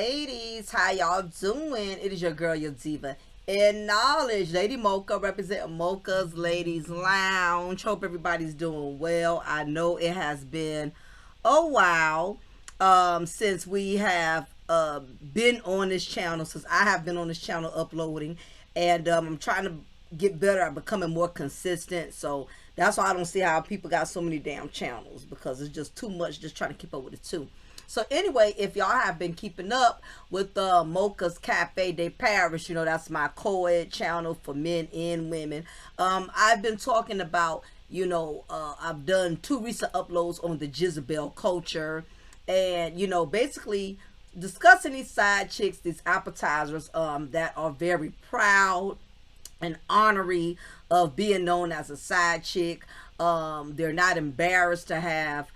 ladies, how y'all doing? It is your girl, your diva in knowledge, Lady Mocha, representing Mocha's Ladies Lounge. Hope everybody's doing well. I know it has been a while since we have been on this channel, since I have been on this channel uploading, and I'm trying to get better at becoming more consistent. So that's why I don't see how people got so many damn channels, because it's just too much just trying to keep up with it too. So anyway, if y'all have been keeping up with Mocha's Cafe de Paris, you know, that's my co-ed channel for men and women. I've been talking about, you know, I've done 2 recent uploads on the Jezebel culture, and, you know, basically discussing these side chicks, these appetizers that are very proud and honorary of being known as a side chick. They're not embarrassed to have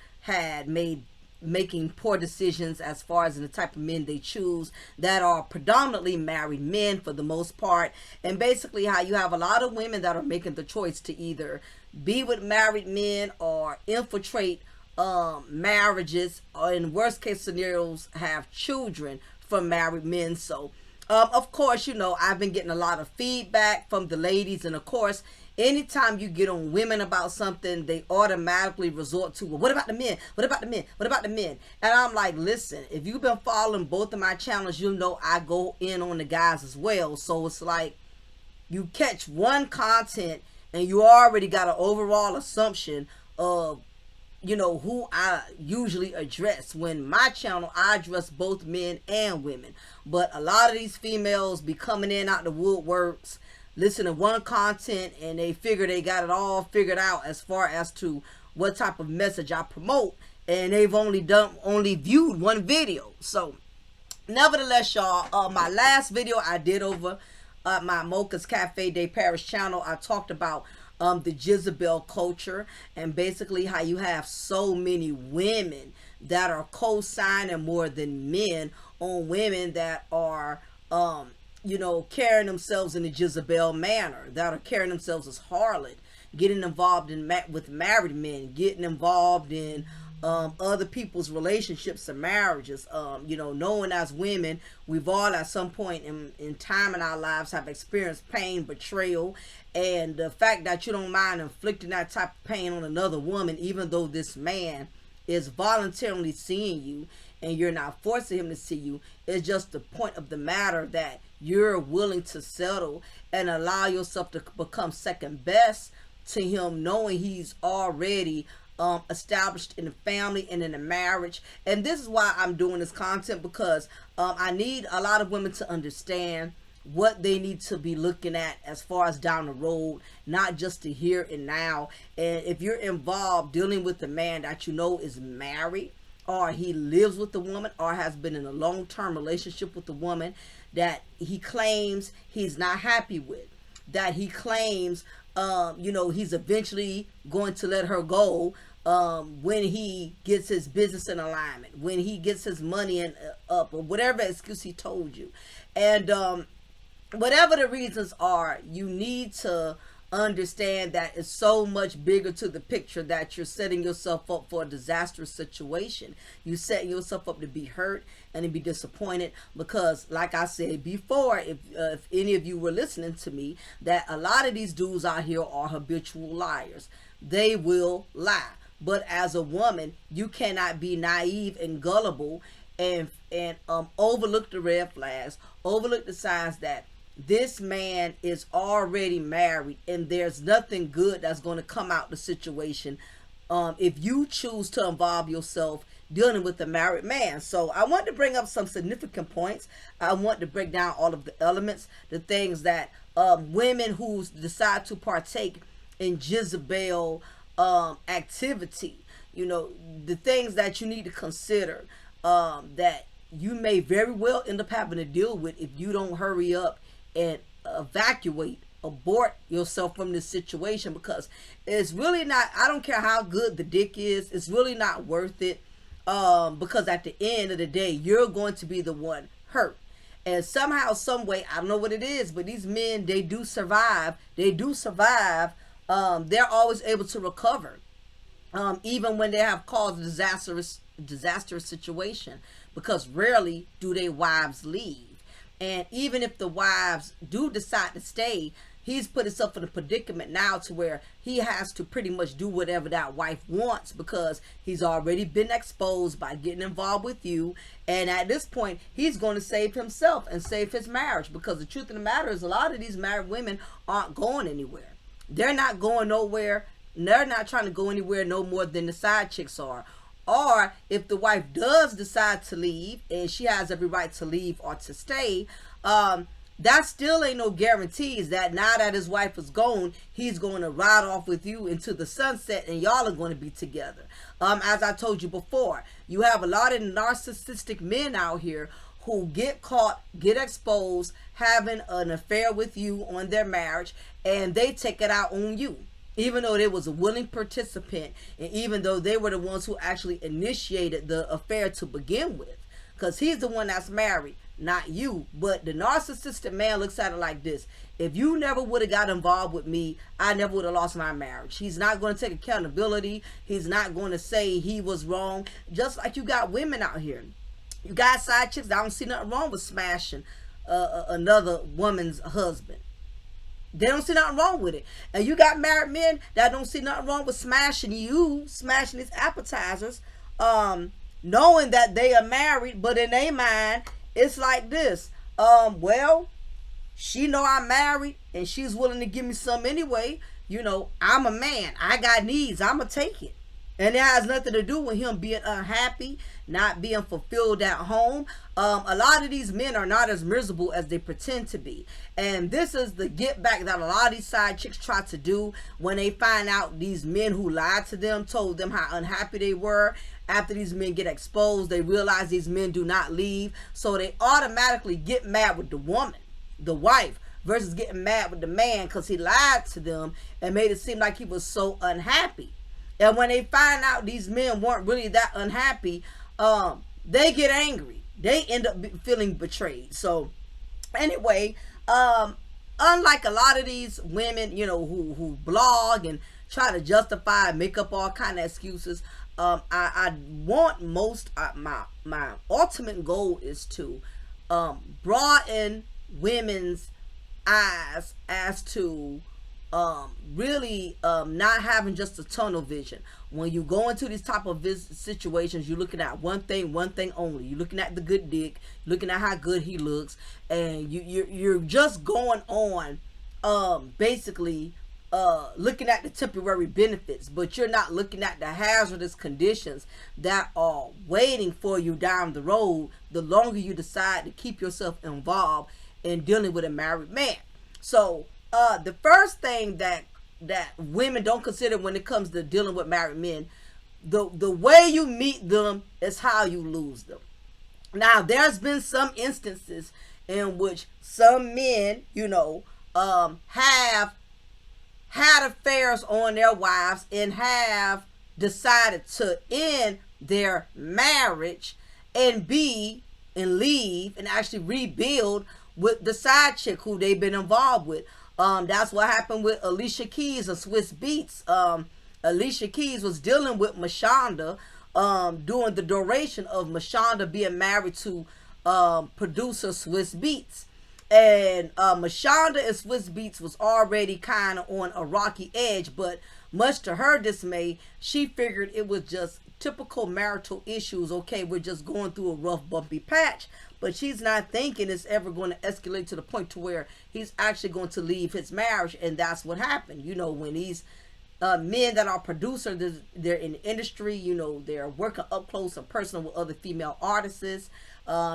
making poor decisions as far as the type of men they choose, that are predominantly married men for the most part. And basically how you have a lot of women that are making the choice to either be with married men or infiltrate marriages, or in worst case scenarios have children from married men. So of course, you know, I've been getting a lot of feedback from the ladies, and of course, anytime you get on women about something, they automatically resort to, well, what about the men? What about the men? What about the men? And I'm like, listen, if you've been following both of my channels, you know I go in on the guys as well. So it's like you catch one content and you already got an overall assumption of, you know, who I usually address. When my channel, I address both men and women. But a lot of these females be coming in out the woodworks, listen to one content, and they figure they got it all figured out as far as to what type of message I promote, and they've only viewed one video. So nevertheless, y'all, my last video I did over my Mocha's Cafe de Paris channel, I talked about the Jezebel culture, and basically how you have so many women that are co-signing more than men on women that are you know, carrying themselves in a Jezebel manner, that are carrying themselves as harlot, getting involved in with married men, getting involved in other people's relationships and marriages. You know, knowing as women, we've all at some point in time in our lives have experienced pain, betrayal, and the fact that you don't mind inflicting that type of pain on another woman, even though this man is voluntarily seeing you and you're not forcing him to see you, is just the point of the matter that you're willing to settle and allow yourself to become second best to him, knowing he's already established in a family and in a marriage. And this is why I'm doing this content, because I need a lot of women to understand what they need to be looking at as far as down the road, not just the here and now. And if you're involved dealing with a man that you know is married, or he lives with the woman, or has been in a long-term relationship with the woman that he claims he's not happy with, that he claims you know, he's eventually going to let her go when he gets his business in alignment, when he gets his money in, up, or whatever excuse he told you. And whatever the reasons are, you need to understand that it's so much bigger to the picture, that you're setting yourself up for a disastrous situation. You're setting yourself up to be hurt and to be disappointed, because like I said before, if any of you were listening to me, that a lot of these dudes out here are habitual liars. They will lie. But as a woman, you cannot be naive and gullible and overlook the red flags, overlook the signs that this man is already married and there's nothing good that's going to come out the situation if you choose to involve yourself dealing with a married man. So I want to bring up some significant points. I want to break down all of the elements, the things that women who decide to partake in Jezebel activity, you know, the things that you need to consider that you may very well end up having to deal with if you don't hurry up and abort yourself from this situation, because it's really not, I don't care how good the dick is, it's really not worth it, because at the end of the day, you're going to be the one hurt. And somehow, some way, I don't know what it is, but these men, they do survive. They're always able to recover, even when they have caused a disastrous situation. because rarely do their wives leave. And even if the wives do decide to stay, he's put himself in a predicament now to where he has to pretty much do whatever that wife wants, because he's already been exposed by getting involved with you. And at this point, he's going to save himself and save his marriage, because the truth of the matter is a lot of these married women aren't going anywhere. They're not going nowhere. They're not trying to go anywhere no more than the side chicks are. Or if the wife does decide to leave, and she has every right to leave or to stay, that still ain't no guarantees that now that his wife is gone, he's going to ride off with you into the sunset and y'all are going to be together. As I told you before, you have a lot of narcissistic men out here who get caught, get exposed, having an affair with you on their marriage, and they take it out on you. Even though they was a willing participant, and even though they were the ones who actually initiated the affair to begin with. Because he's the one that's married, not you. But the narcissistic man looks at it like this: if you never would have got involved with me, I never would have lost my marriage. He's not going to take accountability. He's not going to say he was wrong. Just like you got women out here. You got side chicks that don't see nothing wrong with smashing another woman's husband. They don't see nothing wrong with it. And you got married men that don't see nothing wrong with smashing you, smashing these appetizers, knowing that they are married, but in their mind, it's like this. Well, she know I'm married and she's willing to give me some anyway. You know, I'm a man. I got needs. I'm going to take it. And it has nothing to do with him being unhappy, not being fulfilled at home. A lot of these men are not as miserable as they pretend to be. And this is the get back that a lot of these side chicks try to do when they find out these men who lied to them, told them how unhappy they were. After these men get exposed, they realize these men do not leave. So they automatically get mad with the woman, the wife, versus getting mad with the man because he lied to them and made it seem like he was so unhappy. And when they find out these men weren't really that unhappy, they get angry. They end up feeling betrayed. So anyway, unlike a lot of these women, you know, who blog and try to justify, make up all kind of excuses, I want my ultimate goal is to broaden women's eyes as to really not having just a tunnel vision. When you go into these type of situations, you're looking at one thing only. You're looking at the good dick, looking at how good he looks, and you're just going on basically looking at the temporary benefits, but you're not looking at the hazardous conditions that are waiting for you down the road the longer you decide to keep yourself involved in dealing with a married man. So the first thing that women don't consider when it comes to dealing with married men, the way you meet them is how you lose them. Now, there's been some instances in which some men, you know, have had affairs on their wives and have decided to end their marriage and leave and actually rebuild with the side chick who they've been involved with. That's what happened with Alicia Keys of Swiss Beats. Alicia Keys was dealing with Mashonda during the duration of Mashonda being married to producer Swiss Beats. And Mashonda and Swiss Beats was already kind of on a rocky edge, but much to her dismay, she figured it was just typical marital issues. Okay, we're just going through a rough, bumpy patch. But she's not thinking it's ever going to escalate to the point to where he's actually going to leave his marriage. And that's what happened. You know, when these men that are producers, they're in the industry, you know, they're working up close and personal with other female artists,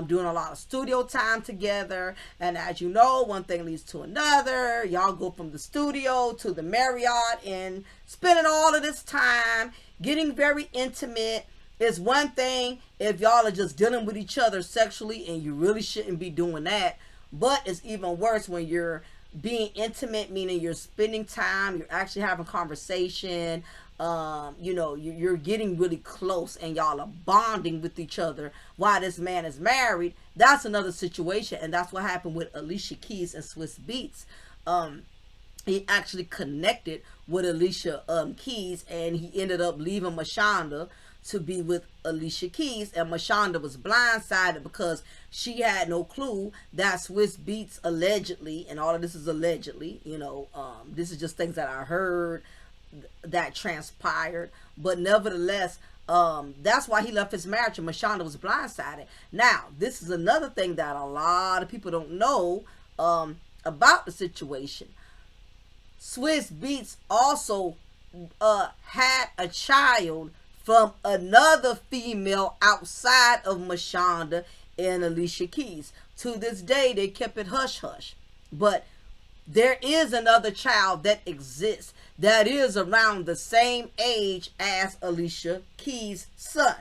doing a lot of studio time together. And as you know, one thing leads to another. Y'all go from the studio to the Marriott and spending all of this time getting very intimate. It's one thing if y'all are just dealing with each other sexually, and you really shouldn't be doing that. But it's even worse when you're being intimate, meaning you're spending time, you're actually having conversation, you know, you're getting really close and y'all are bonding with each other while this man is married. That's another situation, and that's what happened with Alicia Keys and Swiss Beats. He actually connected with Alicia Keys, and he ended up leaving Mashonda to be with Alicia Keys, and Mashonda was blindsided because she had no clue that Swiss Beats allegedly, and all of this is allegedly, this is just things that I heard that transpired, but nevertheless, that's why he left his marriage, and Mashonda was blindsided. Now, this is another thing that a lot of people don't know about the situation. Swiss Beats also had a child from another female outside of Mashonda and Alicia Keys. To this day, they kept it hush-hush. But there is another child that exists that is around the same age as Alicia Keys' son.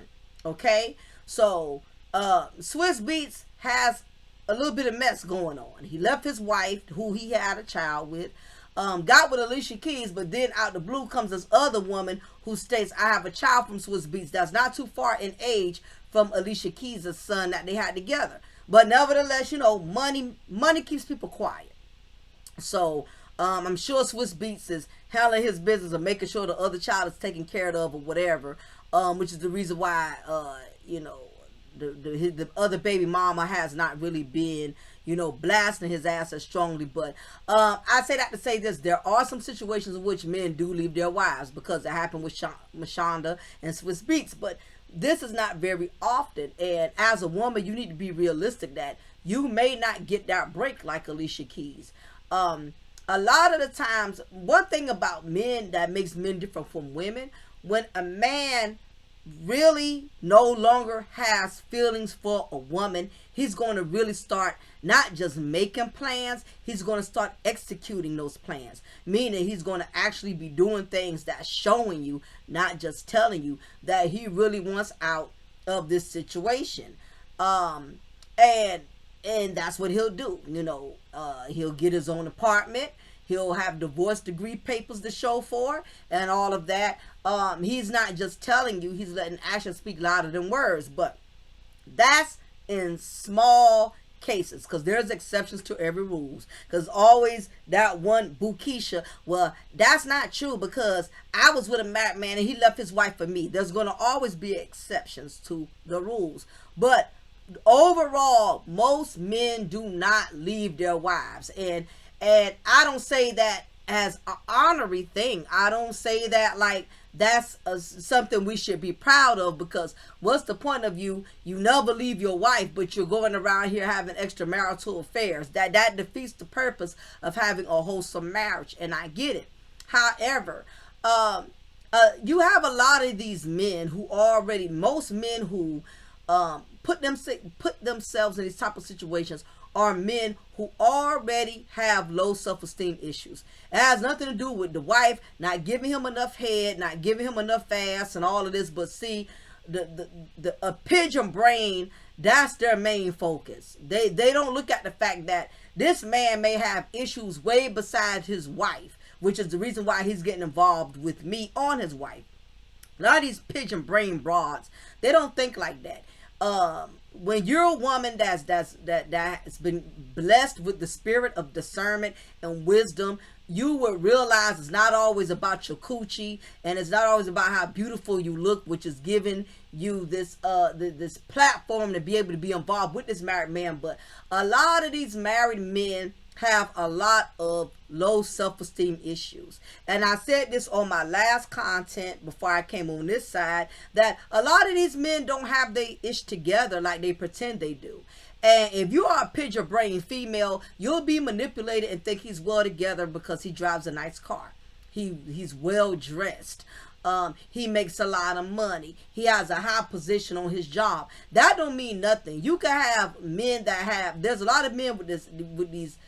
Okay? So, Swiss Beats has a little bit of mess going on. He left his wife, who he had a child with, got with Alicia Keys, but then out the blue comes this other woman who states, I have a child from Swiss Beats that's not too far in age from Alicia Keys' son that they had together. But nevertheless, money keeps people quiet. So I'm sure Swiss Beats is handling his business of making sure the other child is taken care of or whatever, which is the reason why the other baby mama has not really been blasting his ass as strongly. But I say that to say this: there are some situations in which men do leave their wives, because it happened with Mashonda and Swiss Beats, but this is not very often. And as a woman, you need to be realistic that you may not get that break like Alicia Keys. A lot of the times, one thing about men that makes men different from women, when a man really no longer has feelings for a woman, he's going to really start not just making plans, he's going to start executing those plans. Meaning he's going to actually be doing things that's showing you, not just telling you, that he really wants out of this situation. And that's what he'll do. He'll get his own apartment. He'll have divorce degree papers to show for and all of that. He's not just telling you, he's letting actions speak louder than words. But that's in small cases, because there's exceptions to every rules. Because always that one Bukisha, well, that's not true, because I was with a married man and he left his wife for me. There's going to always be exceptions to the rules. But overall, most men do not leave their wives. And I don't say that as an honorary thing. I don't say that like that's something we should be proud of, because what's the point of you never leave your wife, but you're going around here having extramarital affairs? That defeats the purpose of having a wholesome marriage, and I get it. However, you have a lot of these men who most men who put themselves in these type of situations are men who already have low self-esteem issues. It has nothing to do with the wife not giving him enough head, not giving him enough ass, and all of this. But see, a pigeon brain, that's their main focus. They don't look at the fact that this man may have issues way besides his wife, which is the reason why he's getting involved with me on his wife. A lot of these pigeon brain broads, they don't think like that. When you're a woman that has been blessed with the spirit of discernment and wisdom, you will realize it's not always about your coochie, and it's not always about how beautiful you look, which is giving you this this platform to be able to be involved with this married man. But a lot of these married men have a lot of low self-esteem issues. And I said this on my last content before I came on this side, that a lot of these men don't have their ish together like they pretend they do. And if you are a pigeon brain female, you'll be manipulated and think he's well together because he drives a nice car. He's well dressed. He makes a lot of money. He has a high position on his job. That don't mean nothing. You can have men there's a lot of men with these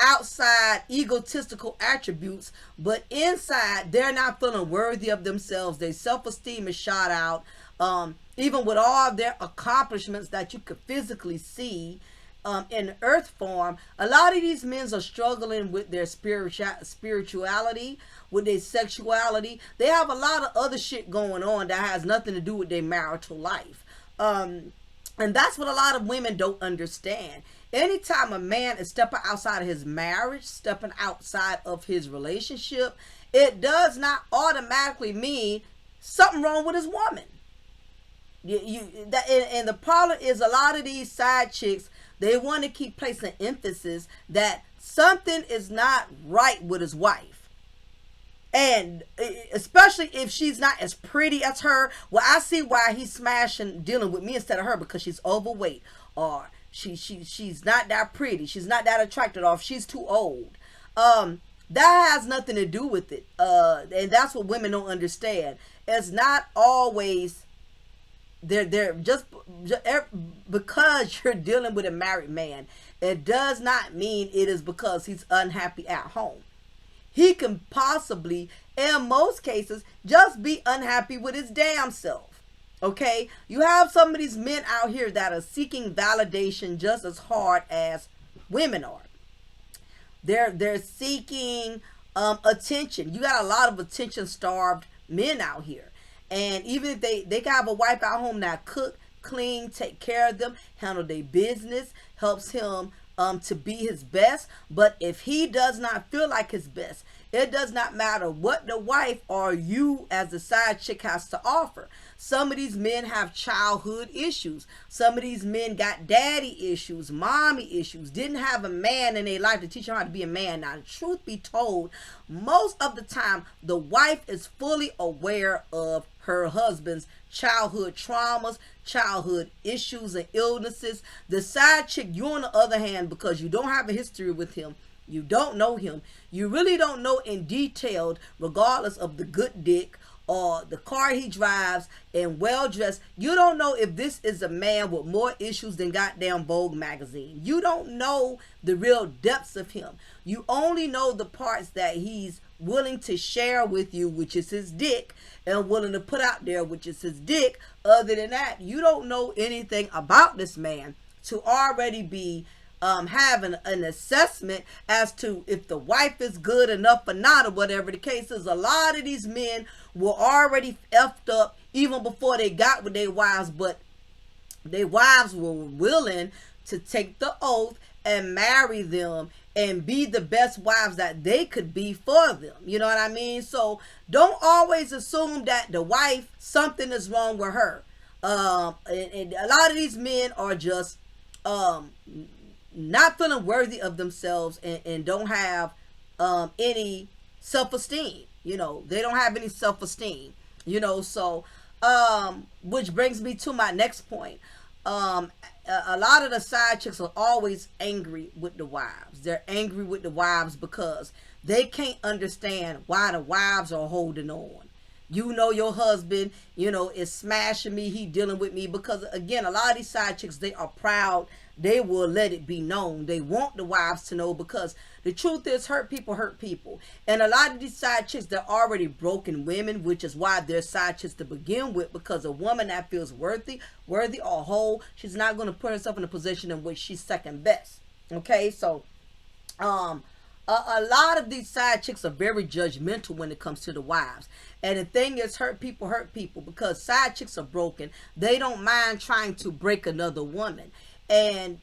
outside egotistical attributes, but inside they're not feeling worthy of themselves. Their self-esteem is shot out. Even with all their accomplishments that you could physically see in earth form, a lot of these men are struggling with their spirituality, with their sexuality. They have a lot of other shit going on that has nothing to do with their marital life. And that's what a lot of women don't understand. Anytime a man is stepping outside of his marriage, stepping outside of his relationship, it does not automatically mean something wrong with his woman. And the problem is a lot of these side chicks, they want to keep placing emphasis that something is not right with his wife. And especially if she's not as pretty as her. Well, I see why he's smashing dealing with me instead of her, because she's overweight, or she's not that pretty, she's not that attractive, or if she's too old. That has nothing to do with it. And that's what women don't understand. It's not always they're just because you're dealing with a married man, it does not mean it is because he's unhappy at home. He can possibly, in most cases, just be unhappy with his damn self. Okay? You have some of these men out here that are seeking validation just as hard as women are. They're seeking attention. You got a lot of attention starved men out here. And even if they can have a wife at home that cook, clean, take care of them, handle their business, helps him to be his best. But if he does not feel like his best, it does not matter what the wife or you as the side chick has to offer. Some of these men have childhood issues. Some of these men got daddy issues, mommy issues, didn't have a man in their life to teach them how to be a man. Now, truth be told, most of the time, the wife is fully aware of her husband's childhood traumas, childhood issues and illnesses. The side chick, you on the other hand, because you don't have a history with him, you don't know him, you really don't know in detail, regardless of the good dick or the car he drives and well dressed, you don't know if this is a man with more issues than goddamn Vogue magazine. You don't know the real depths of him. You only know the parts that he's willing to share with you, which is his dick, and willing to put out there, which is his dick. Other than that, you don't know anything about this man to already be having an assessment as to if the wife is good enough or not, or whatever the case is. A lot of these men were already effed up even before they got with their wives, but their wives were willing to take the oath and marry them and be the best wives that they could be for them. You know what I mean? So don't always assume that the wife, something is wrong with her. And a lot of these men are just not feeling worthy of themselves, and don't have any self-esteem. You know, they don't have any self-esteem. You know, so which brings me to my next point. A lot of the side chicks are always angry with the wives. They're angry with the wives because they can't understand why the wives are holding on. You know, your husband, you know, is smashing me. He dealing with me because, again, a lot of these side chicks, they are proud. They will let it be known. They want the wives to know, because the truth is, hurt people hurt people. And a lot of these side chicks, they're already broken women, which is why they're side chicks to begin with, because a woman that feels worthy or whole, she's not going to put herself in a position in which she's second best. Okay, so a lot of these side chicks are very judgmental when it comes to the wives. And the thing is, hurt people because side chicks are broken. They don't mind trying to break another woman. And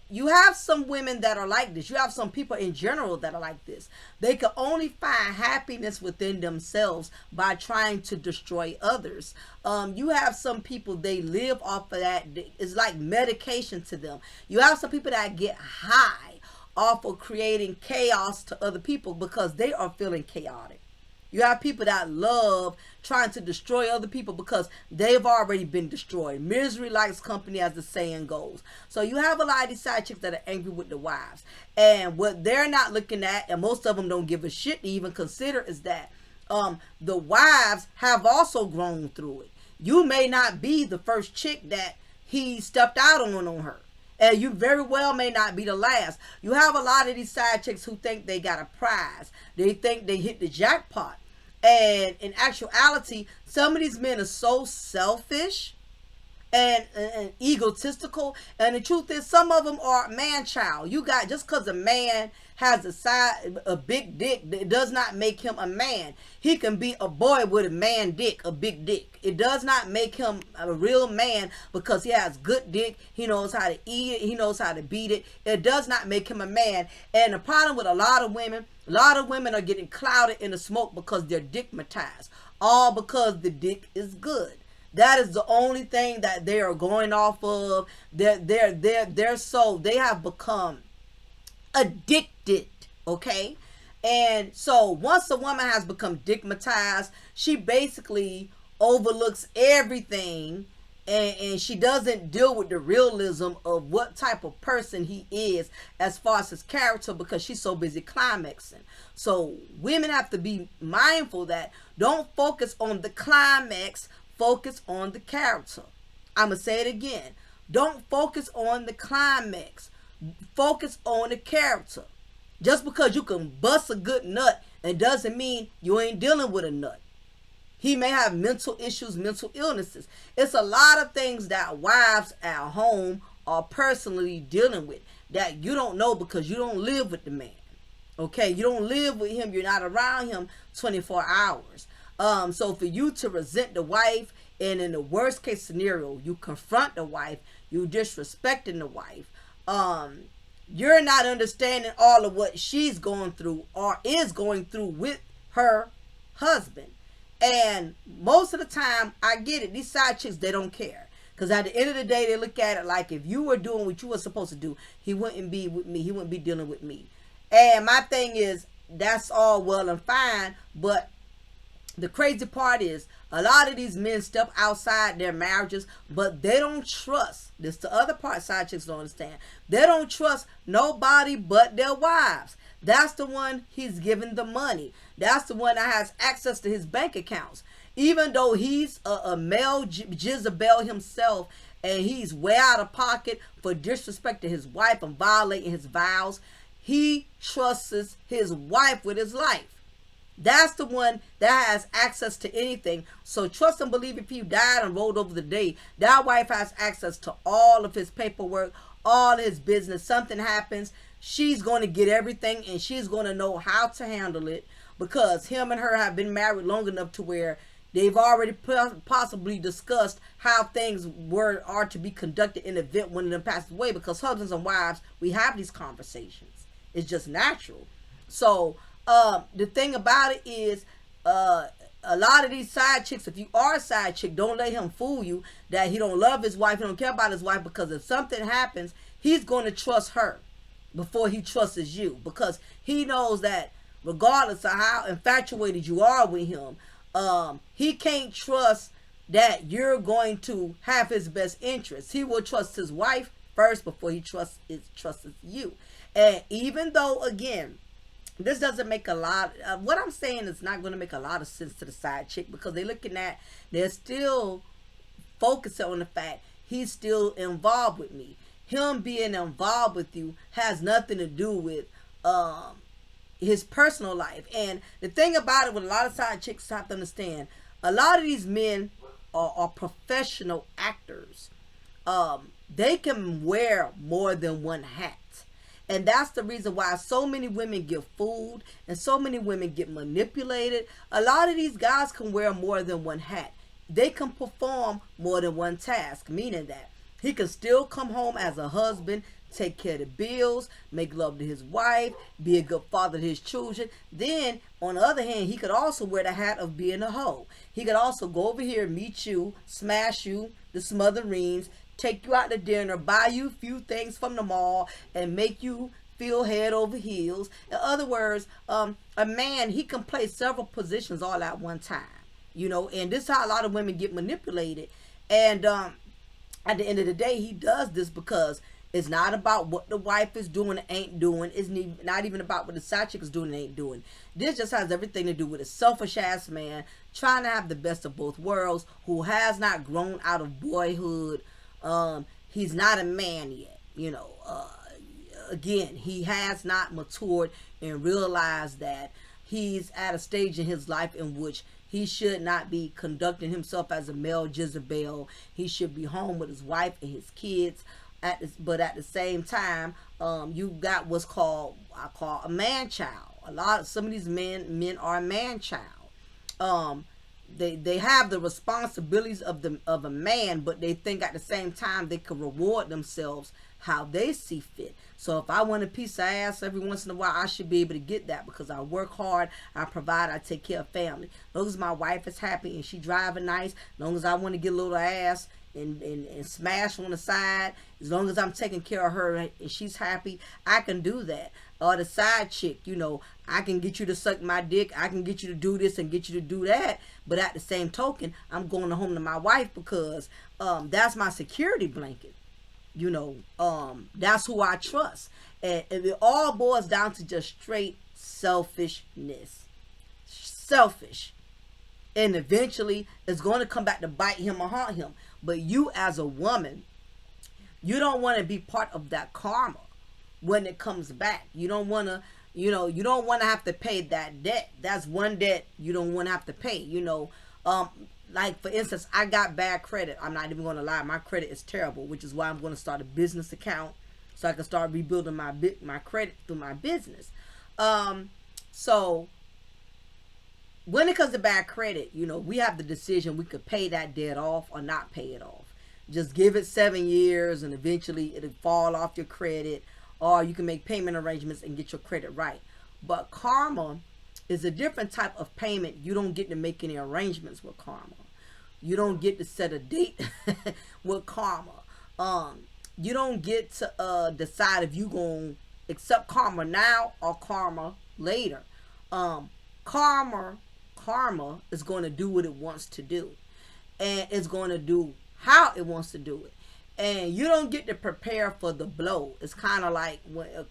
you have some women that are like this. You have some people in general that are like this. They can only find happiness within themselves by trying to destroy others. You have some people, they live off of that. It's like medication to them. You have some people that get high off of creating chaos to other people because they are feeling chaotic. You have people that love trying to destroy other people because they've already been destroyed. Misery likes company, as the saying goes. So you have a lot of these side chicks that are angry with the wives. And what they're not looking at, and most of them don't give a shit to even consider, is that the wives have also grown through it. You may not be the first chick that he stepped out on her. And you very well may not be the last. You have a lot of these side chicks who think they got a prize. They think they hit the jackpot. And in actuality, some of these men are so selfish and egotistical. And the truth is, some of them are man-child. You got, just because a man has a big dick, it does not make him a man. He can be a boy with a man dick, a big dick. It does not make him a real man because he has good dick. He knows how to eat it. He knows how to beat it. It does not make him a man. And the problem with a lot of women are getting clouded in the smoke because they're dickmatized. All because the dick is good. That is the only thing that they are going off of. They have become addicted. Okay. And so once a woman has become stigmatized, she basically overlooks everything, and she doesn't deal with the realism of what type of person he is as far as his character, because she's so busy climaxing. So women have to be mindful that don't focus on the climax, focus on the character. I'm going to say it again. Don't focus on the climax, focus on the character. Just because you can bust a good nut, it doesn't mean you ain't dealing with a nut. He may have mental issues, mental illnesses. It's a lot of things that wives at home are personally dealing with that you don't know because you don't live with the man. Okay, you don't live with him. You're not around him 24 hours. So for you to resent the wife, and in the worst case scenario, you confront the wife, you disrespecting the wife. You're not understanding all of what she's going through or is going through with her husband. And most of the time, I get it. These side chicks, they don't care. Because at the end of the day, they look at it like, if you were doing what you were supposed to do, he wouldn't be with me. He wouldn't be dealing with me. And my thing is, that's all well and fine. But the crazy part is, a lot of these men step outside their marriages, but they don't trust. This is the other part side chicks don't understand. They don't trust nobody but their wives. That's the one he's giving the money. That's the one that has access to his bank accounts. Even though he's a male Jezebel himself, and he's way out of pocket for disrespecting his wife and violating his vows, he trusts his wife with his life. That's the one that has access to anything. So trust and believe, if he died and rolled over the day, that wife has access to all of his paperwork, all his business. Something happens, she's going to get everything, and she's going to know how to handle it, because him and her have been married long enough to where they've already possibly discussed how things are to be conducted in the event one of them passes away, because husbands and wives, we have these conversations. It's just natural. So the thing about it is, a lot of these side chicks, if you are a side chick, don't let him fool you that he don't love his wife, he don't care about his wife, because if something happens, he's going to trust her before he trusts you, because he knows that regardless of how infatuated you are with him, he can't trust that you're going to have his best interests. He will trust his wife first before he trusts you. And even though, again, this doesn't make a lot, what I'm saying is not going to make a lot of sense to the side chick, because they're still focusing on the fact he's still involved with me. Him being involved with you has nothing to do with his personal life. And the thing about it, with a lot of side chicks have to understand, a lot of these men are professional actors. They can wear more than one hat. And that's the reason why so many women get fooled and so many women get manipulated. A lot of these guys can wear more than one hat. They can perform more than one task, meaning that he can still come home as a husband, take care of the bills, make love to his wife, be a good father to his children. Then, on the other hand, he could also wear the hat of being a hoe. He could also go over here, meet you, smash you, the smithereens, take you out to dinner, buy you a few things from the mall, and make you feel head over heels. In other words, a man, he can play several positions all at one time. And this is how a lot of women get manipulated. And at the end of the day, he does this because it's not about what the wife is doing and ain't doing. It's not even about what the side chick is doing and ain't doing. This just has everything to do with a selfish ass man trying to have the best of both worlds, who has not grown out of boyhood. He's not a man yet. Again, he has not matured and realized that he's at a stage in his life in which he should not be conducting himself as a male Jezebel. He should be home with his wife and his kids. But at the same time, you got what's I call a man child. Some of these men are a man child. They have the responsibilities of a man, but they think at the same time they can reward themselves how they see fit. So if I want a piece of ass every once in a while, I should be able to get that because I work hard, I provide, I take care of family. As long as my wife is happy and she driving nice, as long as I want to get a little ass and smash on the side, as long as I'm taking care of her and she's happy, I can do that. Or the side chick, you know, I can get you to suck my dick, I can get you to do this and get you to do that, but at the same token, I'm going home to my wife because that's my security blanket. You know, that's who I trust. And it all boils down to just straight selfishness. Selfish. And eventually it's going to come back to bite him or haunt him. But you as a woman, you don't want to be part of that karma when it comes back. You don't want to, you know, you don't want to have to pay that debt. That's one debt you don't want to have to pay, you know. Like, for instance, I got bad credit. I'm not even going to lie. My credit is terrible, which is why I'm going to start a business account so I can start rebuilding my credit through my business. So when it comes to bad credit, you know, we have the decision. We could pay that debt off or not pay it off. Just give it 7 years and eventually it'll fall off your credit, or you can make payment arrangements and get your credit right. But karma is a different type of payment. You don't get to make any arrangements with karma. You don't get to set a date with karma. You don't get to decide if you're going to accept karma now or karma later. Karma is going to do what it wants to do. And it's going to do how it wants to do it. And you don't get to prepare for the blow. It's kind of like,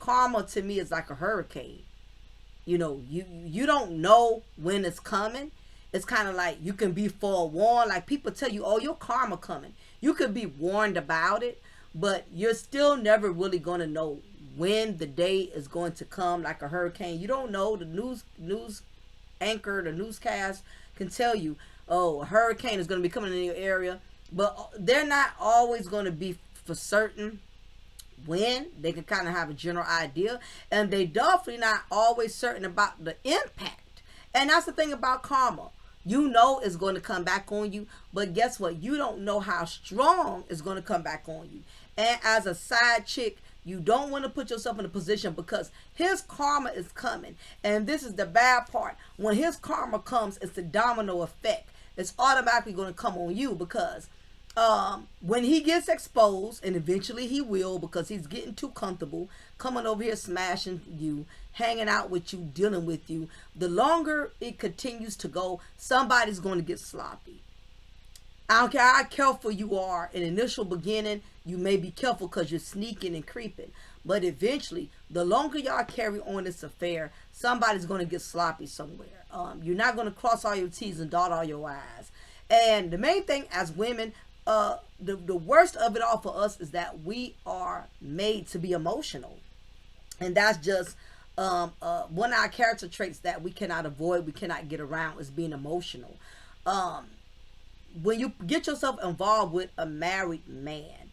karma to me is like a hurricane. You know, you don't know when it's coming. It's kind of like you can be forewarned. Like people tell you, oh, your karma coming. You could be warned about it, but you're still never really going to know when the day is going to come like a hurricane. You don't know. The news anchor, the newscast can tell you, oh, a hurricane is going to be coming in your area, but they're not always going to be for certain when. They can kind of have a general idea, and they definitely not always certain about the impact. And that's the thing about karma. You know it's going to come back on you, but guess what? You don't know how strong it's going to come back on you. And as a side chick, you don't want to put yourself in a position because his karma is coming. And this is the bad part. When his karma comes, it's the domino effect. It's automatically going to come on you because when he gets exposed, and eventually he will because he's getting too comfortable, coming over here smashing you, hanging out with you, dealing with you, the longer it continues to go, somebody's going to get sloppy. I don't care how careful you are in the initial beginning, you may be careful because you're sneaking and creeping. But eventually, the longer y'all carry on this affair, somebody's going to get sloppy somewhere. You're not going to cross all your T's and dot all your I's. And the main thing as women, the worst of it all for us is that we are made to be emotional. And that's just one of our character traits that we cannot avoid, we cannot get around, is being emotional. When you get yourself involved with a married man,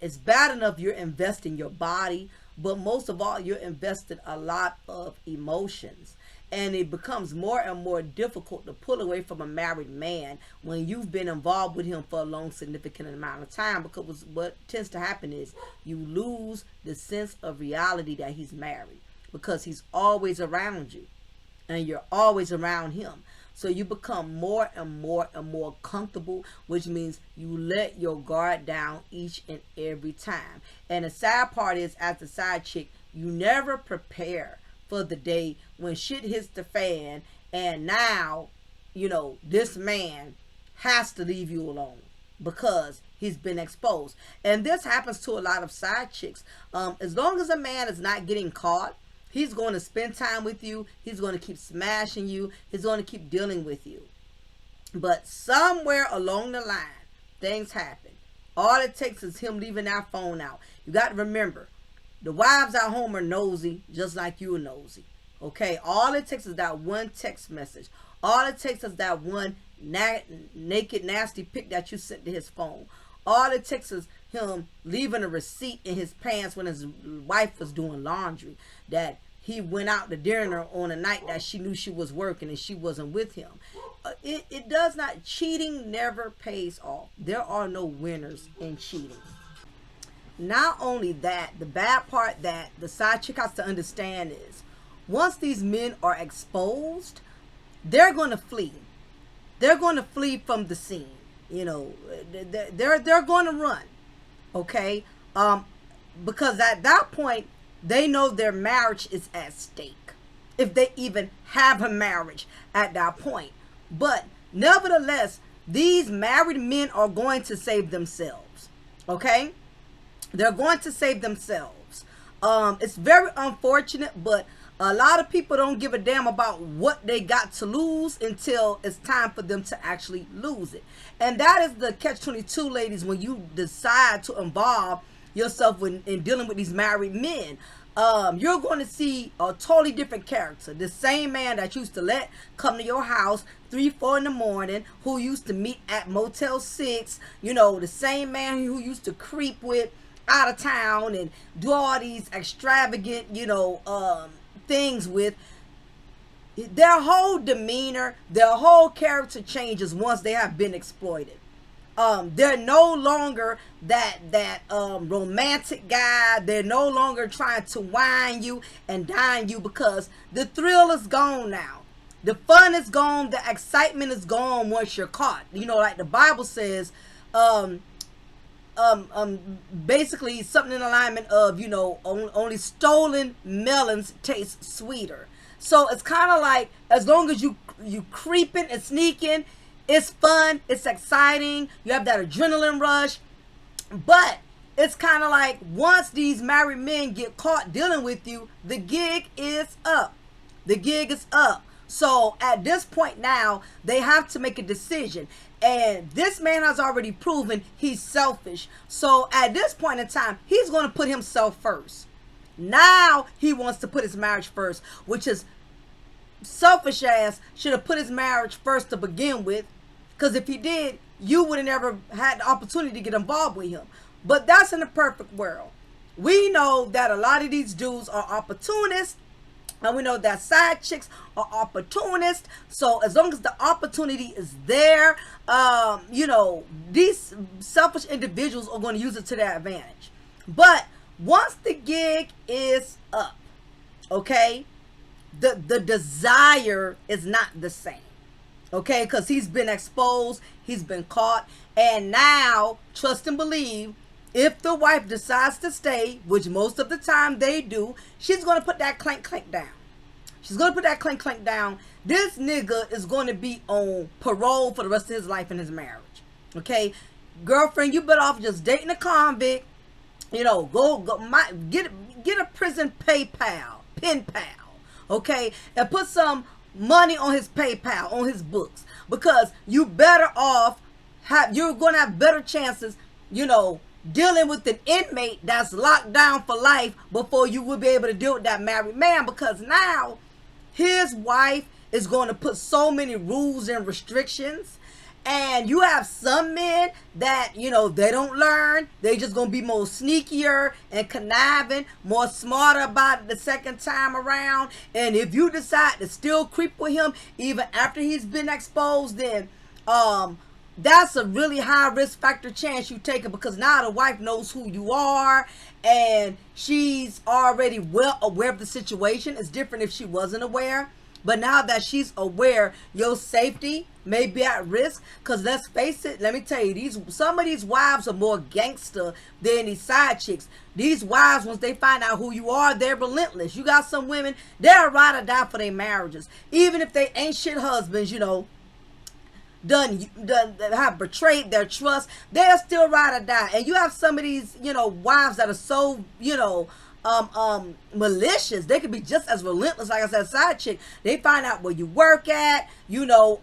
it's bad enough you're investing your body, but most of all, you're investing a lot of emotions. And it becomes more and more difficult to pull away from a married man when you've been involved with him for a long, significant amount of time. Because what tends to happen is you lose the sense of reality that he's married because he's always around you and you're always around him. So you become more and more and more comfortable, which means you let your guard down each and every time. And the sad part is, as the side chick, you never prepare for the day when shit hits the fan and now, you know, this man has to leave you alone because he's been exposed. And this happens to a lot of side chicks. As long as a man is not getting caught, he's going to spend time with you. He's going to keep smashing you. He's going to keep dealing with you. But somewhere along the line, things happen. All it takes is him leaving that phone out. You got to remember, the wives at home are nosy, just like you are nosy. Okay? All it takes is that one text message. All it takes is that one naked, nasty pic that you sent to his phone. All it takes is him leaving a receipt in his pants when his wife was doing laundry, that he went out to dinner on a night that she knew she was working and she wasn't with him. It does not. Cheating never pays off. There are no winners in cheating. Not only that, the bad part that the side chick has to understand is once these men are exposed, they're going to flee. They're going to flee from the scene. You know, they're going to run. Okay? Because at that point, they know their marriage is at stake. If they even have a marriage at that point. But nevertheless, these married men are going to save themselves. Okay? They're going to save themselves. It's very unfortunate, but a lot of people don't give a damn about what they got to lose until it's time for them to actually lose it. And that is the catch-22, ladies, when you decide to involve yourself in dealing with these married men. You're going to see a totally different character. The same man that used to let come to your house 3, 4 in the morning, who used to meet at Motel 6, you know, the same man who used to creep with out of town and do all these extravagant, you know, things with. Their whole demeanor, their whole character changes once they have been exploited. They're no longer that romantic guy. They're no longer trying to wine you and dine you, because the thrill is gone now. The fun is gone. The excitement is gone once you're caught. You know, like the Bible says, basically something in alignment of, you know, only stolen melons taste sweeter. So it's kind of like, as long as you creeping and sneaking, it's fun, it's exciting, you have that adrenaline rush. But it's kind of like, once these married men get caught dealing with you, the gig is up. The gig is up. So at this point now, they have to make a decision. And this man has already proven he's selfish. So at this point in time, he's going to put himself first. Now he wants to put his marriage first, which is selfish ass. Should have put his marriage first to begin with. Because if he did, you would have never had the opportunity to get involved with him. But that's in a perfect world. We know that a lot of these dudes are opportunists. And we know that side chicks are opportunists. So as long as the opportunity is there, you know, these selfish individuals are going to use it to their advantage. But once the gig is up, okay, the desire is not the same. Okay, because he's been exposed, he's been caught, and now, trust and believe, if the wife decides to stay, which most of the time they do, she's going to put that clank down. She's going to put that clank down. This nigga is going to be on parole for the rest of his life in his marriage. Okay, girlfriend, you better off just dating a convict. You know, get a prison pen pal. Okay, and put some money on his PayPal, on his books, because you better off you're going to have better chances, you know, dealing with an inmate that's locked down for life before you will be able to deal with that married man, because now his wife is going to put so many rules and restrictions. And you have some men that, you know, they don't learn. They just going to be more sneakier and conniving, more smarter about it the second time around. And if you decide to still creep with him even after he's been exposed, then that's a really high risk factor chance you take it, because now the wife knows who you are and she's already well aware of the situation. It's different if she wasn't aware. But now that she's aware, your safety may be at risk. Because let's face it, let me tell you, some of these wives are more gangster than these side chicks. These wives, once they find out who you are, they're relentless. You got some women, they'll ride or die for their marriages. Even if they ain't shit husbands, you know, done have betrayed their trust, they'll still ride or die. And you have some of these, you know, wives that are so, you know, malicious. They could be just as relentless, like I said, side chick. They find out where you work at, you know,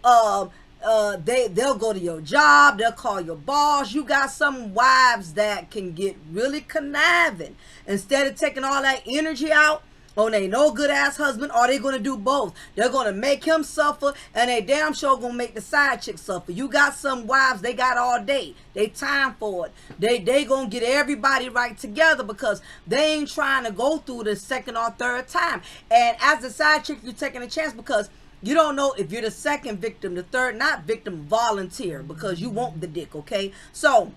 they'll go to your job, they'll call your boss. You got some wives that can get really conniving. Instead of taking all that energy out on a no good ass husband, are they going to do both? They're going to make him suffer, and they damn sure going to make the side chick suffer. You got some wives, they got all day. They time for it. They going to get everybody right together, because they ain't trying to go through the second or third time. And as the side chick, you're taking a chance, because you don't know if you're the second victim, the third, not victim, volunteer, because you want the dick, okay? So,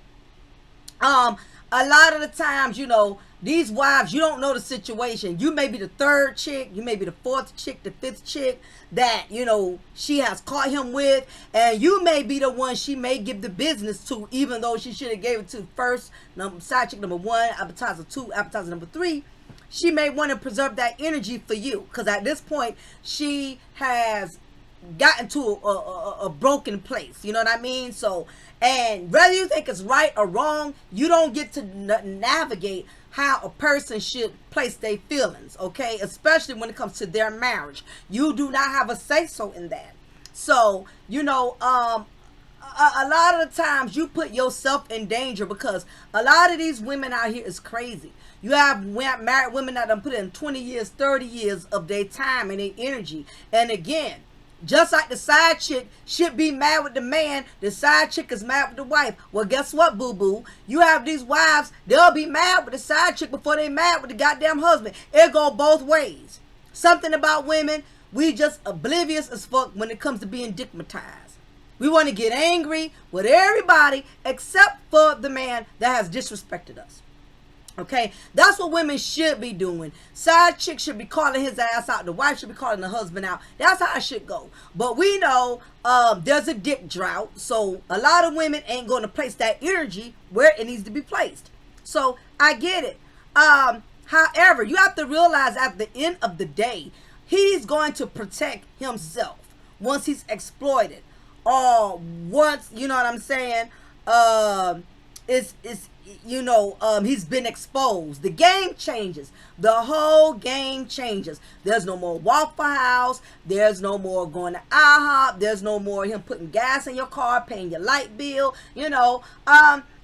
a lot of the times, these wives, you don't know the situation. You may be the third chick, you may be the fourth chick, the fifth chick that, she has caught him with, and you may be the one she may give the business to, even though she should have gave it to first, side chick number 1, appetizer 2, appetizer number 3. She may want to preserve that energy for you, because at this point, she has gotten to a broken place. You know what I mean? So, and whether you think it's right or wrong, you don't get to navigate how a person should place their feelings, okay? Especially when it comes to their marriage. You do not have a say-so in that. So, a lot of the times you put yourself in danger, because a lot of these women out here is crazy. You have married women that done put in 20 years, 30 years of their time and their energy. And again, just like the side chick should be mad with the man, the side chick is mad with the wife. Well, guess what, boo-boo? You have these wives, they'll be mad with the side chick before they mad with the goddamn husband. It go both ways. Something about women, we just oblivious as fuck when it comes to being stigmatized. We want to get angry with everybody except for the man that has disrespected us. Okay, that's what women should be doing. Side chick should be calling his ass out. The wife should be calling the husband out. That's how it should go. But we know there's a dick drought. So a lot of women ain't going to place that energy where it needs to be placed. So I get it. However, you have to realize at the end of the day, he's going to protect himself once he's exploited. Or once, you know what I'm saying, he's been exposed. The game changes. The whole game changes. There's no more Waffle House. There's no more going to IHOP. There's no more him putting gas in your car, paying your light bill,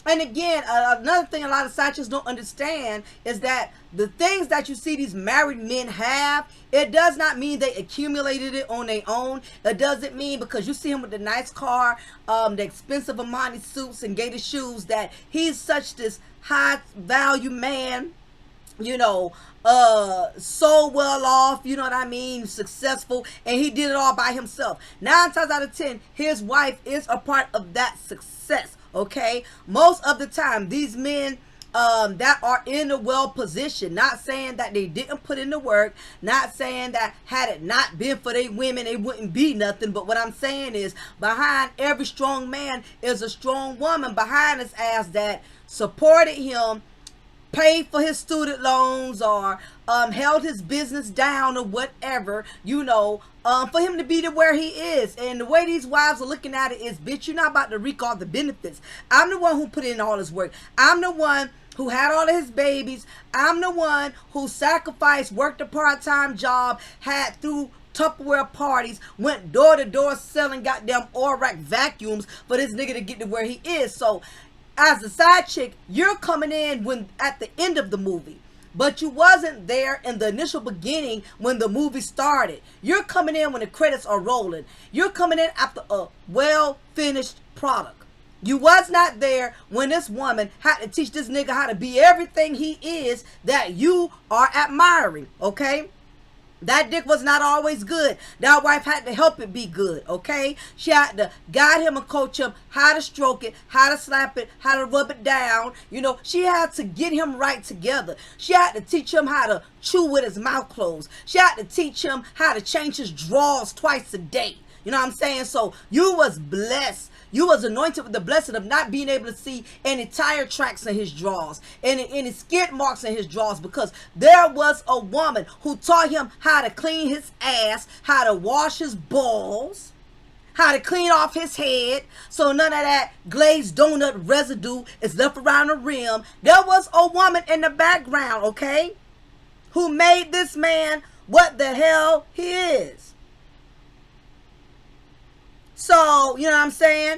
And again, another thing a lot of side chicks don't understand is that the things that you see these married men have, it does not mean they accumulated it on their own. It doesn't mean because you see him with the nice car, the expensive Armani suits and gator shoes, that he's such this high value man, so well off, you know what I mean, successful, and he did it all by himself. 9 times out of 10, his wife is a part of that success. Okay, most of the time these men that are in a well position, not saying that they didn't put in the work, not saying that had it not been for they women they wouldn't be nothing, but what I'm saying is behind every strong man is a strong woman behind his ass that supported him, paid for his student loans, or held his business down, or whatever, for him to be to where he is. And the way these wives are looking at it is, bitch, you're not about to reap all the benefits. I'm the one who put in all this work. I'm the one who had all of his babies. I'm the one who sacrificed, worked a part-time job, had through Tupperware parties, went door to door selling goddamn Orac vacuums for this nigga to get to where he is. So as a side chick, you're coming in when at the end of the movie, but you wasn't there in the initial beginning when the movie started. You're coming in when the credits are rolling. You're coming in after a well-finished product. You was not there when this woman had to teach this nigga how to be everything he is that you are admiring, okay? That dick was not always good. That wife had to help it be good, okay? She had to guide him and coach him how to stroke it, how to slap it, how to rub it down. She had to get him right together. She had to teach him how to chew with his mouth closed. She had to teach him how to change his drawers twice a day. You know what I'm saying? So you was blessed. You was anointed with the blessing of not being able to see any tire tracks in his drawers, any skid marks in his drawers, because there was a woman who taught him how to clean his ass, how to wash his balls, how to clean off his head, so none of that glazed donut residue is left around the rim. There was a woman in the background, okay, who made this man what the hell he is. So, you know what I'm saying?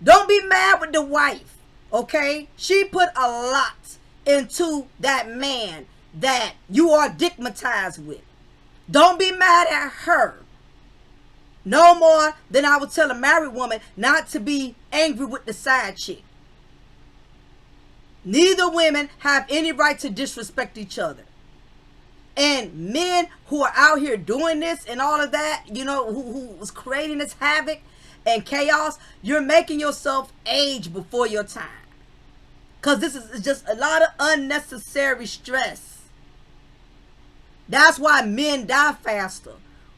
Don't be mad with the wife, okay? She put a lot into that man that you are stigmatized with. Don't be mad at her. No more than I would tell a married woman not to be angry with the side chick. Neither women have any right to disrespect each other. And men who are out here doing this and all of that, who was creating this havoc and chaos, you're making yourself age before your time. Because this is just a lot of unnecessary stress. That's why men die faster.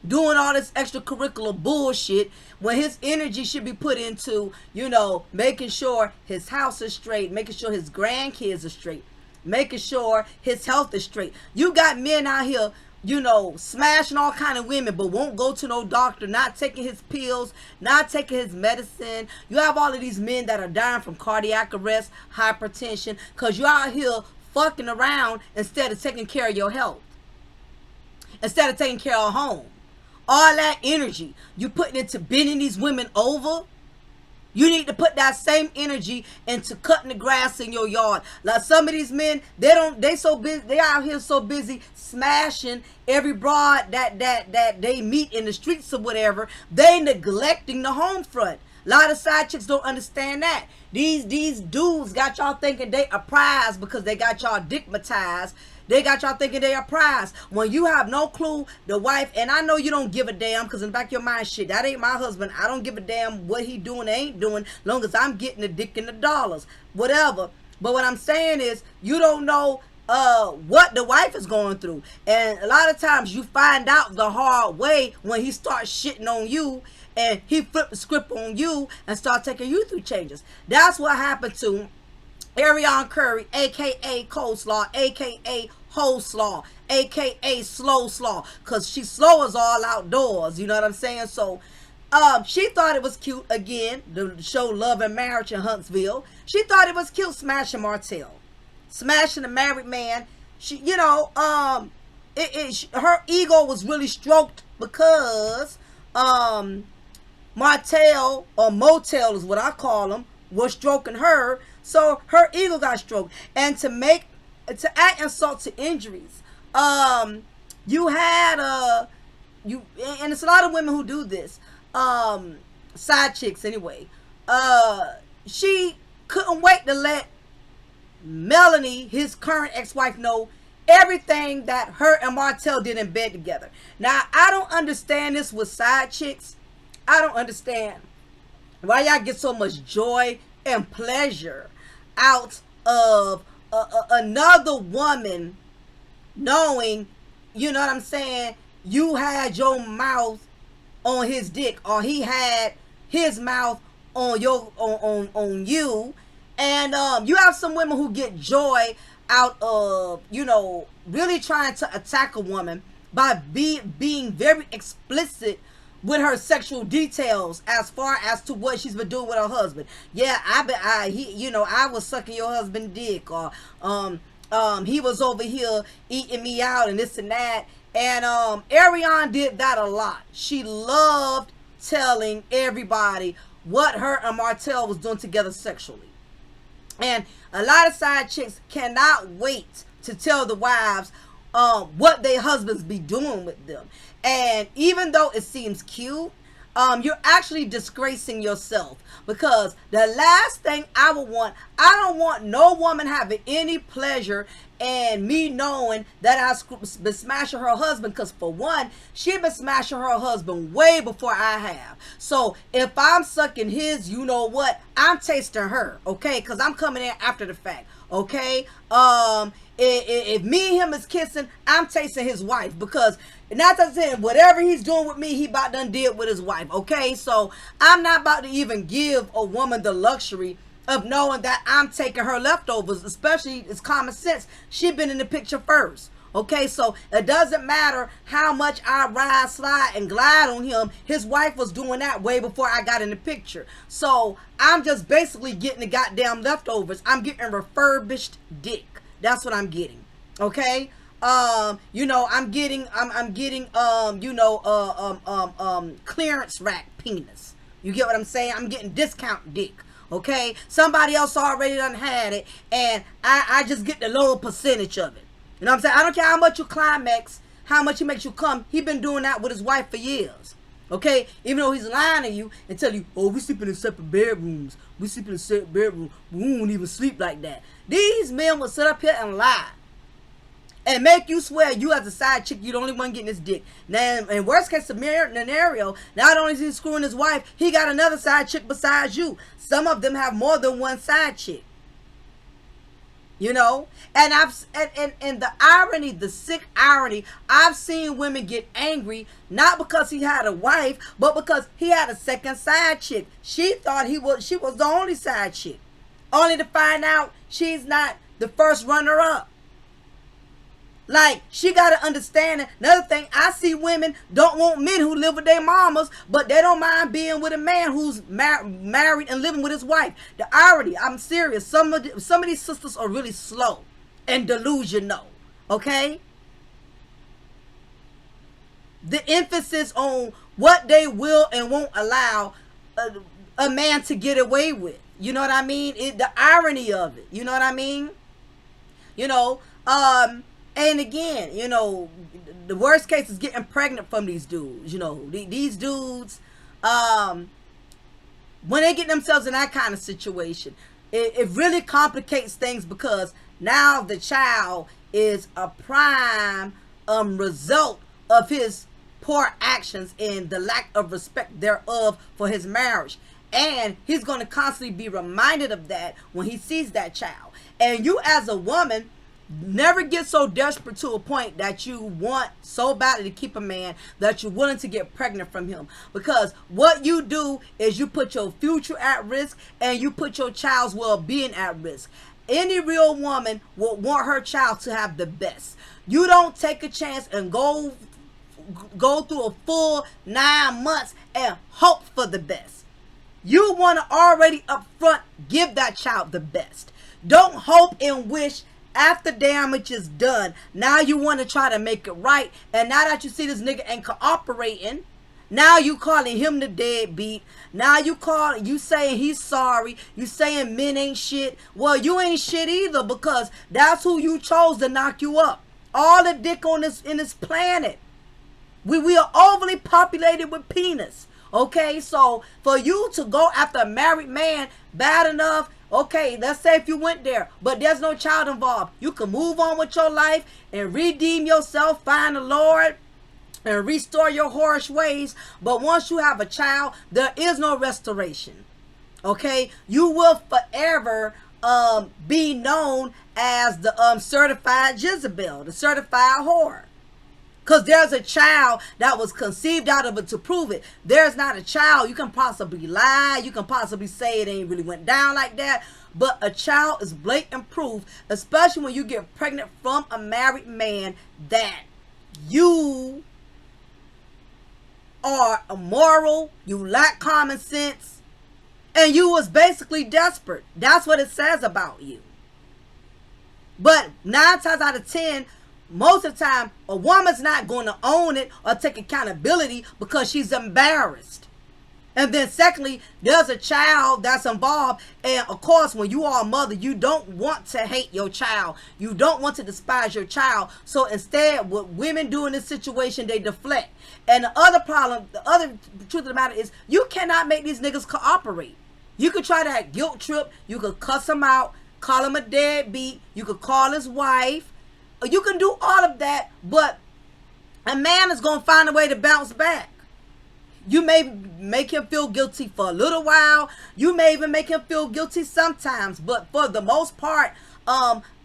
Doing all this extracurricular bullshit when his energy should be put into, making sure his house is straight, making sure his grandkids are straight, making sure his health is straight. You got men out here, smashing all kind of women, but won't go to no doctor, not taking his pills, not taking his medicine. You have all of these men that are dying from cardiac arrest, hypertension, because you're out here fucking around instead of taking care of your health, instead of taking care of home. All that energy you putting into bending these women over, you need to put that same energy into cutting the grass in your yard. Like some of these men, they out here so busy smashing every broad that they meet in the streets or whatever, they neglecting the home front. A lot of side chicks don't understand that. These dudes got y'all thinking they a prize because they got y'all digmatized. They got y'all thinking they a prize. When you have no clue, the wife, and I know you don't give a damn, because in the back of your mind, shit, that ain't my husband. I don't give a damn what he doing or ain't doing, long as I'm getting the dick and the dollars, whatever. But what I'm saying is, you don't know what the wife is going through. And a lot of times you find out the hard way when he starts shitting on you and he flipped the script on you and start taking you through changes. That's what happened to Ariana Curry, aka Coleslaw, aka Holeslaw, aka Slow Slaw, because she slow as all outdoors, you know what I'm saying? So she thought it was cute, again, the show Love and Marriage in Huntsville. She thought it was cute smashing Martell, smashing a married man. She, her ego was really stroked because Martell, or Motel is what I call them, was stroking her. So her ego got stroked. And to add insult to injuries, you had and it's a lot of women who do this, side chicks anyway. She couldn't wait to let Melanie, his current ex-wife, know everything that her and Martell did in bed together. Now, I don't understand this with side chicks. I don't understand why y'all get so much joy and pleasure out of another woman knowing, you know what I'm saying, you had your mouth on his dick, or he had his mouth on on you. And you have some women who get joy out of, really trying to attack a woman by being very explicit with her sexual details as far as to what she's been doing with her husband. Yeah, I was sucking your husband's dick, or he was over here eating me out and this and that. And Ariana did that a lot. She loved telling everybody what her and Martell was doing together sexually. And a lot of side chicks cannot wait to tell the wives what their husbands be doing with them. And even though it seems cute, you're actually disgracing yourself, because the last thing I don't want no woman having any pleasure and me knowing that I've been smashing her husband, because for one, she been smashing her husband way before I have. So if I'm sucking his, you know what, I'm tasting her, okay, because I'm coming in after the fact, okay. If me and him is kissing, I'm tasting his wife, because not to say whatever he's doing with me, he about done did with his wife, okay? So I'm not about to even give a woman the luxury of knowing that I'm taking her leftovers, especially it's common sense. She been in the picture first, okay? So it doesn't matter how much I ride, slide, and glide on him. His wife was doing that way before I got in the picture. So I'm just basically getting the goddamn leftovers. I'm getting refurbished dick. That's what I'm getting, okay? I'm getting clearance rack penis. You get what I'm saying? I'm getting discount dick, okay? Somebody else already done had it, and I just get the lower percentage of it. You know what I'm saying? I don't care how much you climax, how much he makes you come. He been doing that with his wife for years, okay? Even though he's lying to you and tell you, oh, we sleeping in separate bedrooms. We sleep in a separate bedroom. We won't even sleep like that. These men will sit up here and lie and make you swear you as a side chick, you the only one getting his dick. Now, in worst case scenario, not only is he screwing his wife, he got another side chick besides you. Some of them have more than one side chick. You know, and and the irony, the sick irony, I've seen women get angry not because he had a wife, but because he had a second side chick. She thought she was the only side chick, only to find out she's not the first runner up. Like, she got to understand it. Another thing, I see women don't want men who live with their mamas, but they don't mind being with a man who's married and living with his wife. The irony, I'm serious. Some of these sisters are really slow and delusional. Okay? The emphasis on what they will and won't allow a man to get away with. You know what I mean? The irony of it. You know what I mean? You know, and again, you know, the worst case is getting pregnant from these dudes. You know, these dudes, when they get themselves in that kind of situation, it really complicates things, because now the child is a prime result of his poor actions and the lack of respect thereof for his marriage. And he's going to constantly be reminded of that when he sees that child. And you, as a woman, never get so desperate to a point that you want so badly to keep a man that you're willing to get pregnant from him. Because what you do is you put your future at risk, and you put your child's well-being at risk. Any real woman would want her child to have the best. You don't take a chance and go through a full 9 months and hope for the best. You want to already up front give that child the best. Don't hope and wish after damage is done. Now you want to try to make it right. And now that you see this nigga ain't cooperating, now you calling him the deadbeat. Now you saying he's sorry. You saying men ain't shit. Well, you ain't shit either, because that's who you chose to knock you up. All the dick on in this planet. We are overly populated with penis. Okay, so for you to go after a married man bad enough, okay, let's say if you went there, but there's no child involved, you can move on with your life and redeem yourself, find the Lord, and restore your whorish ways. But once you have a child, there is no restoration. Okay, you will forever be known as the certified Jezebel, the certified whore. Because there's a child that was conceived out of it to prove it. There's not a child. You can possibly lie. You can possibly say it ain't really went down like that. But a child is blatant proof, especially when you get pregnant from a married man, that you are immoral, you lack common sense, and you was basically desperate. That's what it says about you. But 9 times out of 10, most of the time, a woman's not going to own it or take accountability because she's embarrassed. And then secondly, there's a child that's involved. And of course, when you are a mother, you don't want to hate your child. You don't want to despise your child. So instead, what women do in this situation, they deflect. And the other problem, the other truth of the matter is, you cannot make these niggas cooperate. You could try to guilt trip. You could cuss him out, call him a deadbeat. You could call his wife. You can do all of that, but a man is going to find a way to bounce back. You may make him feel guilty for a little while. You may even make him feel guilty sometimes. But for the most part,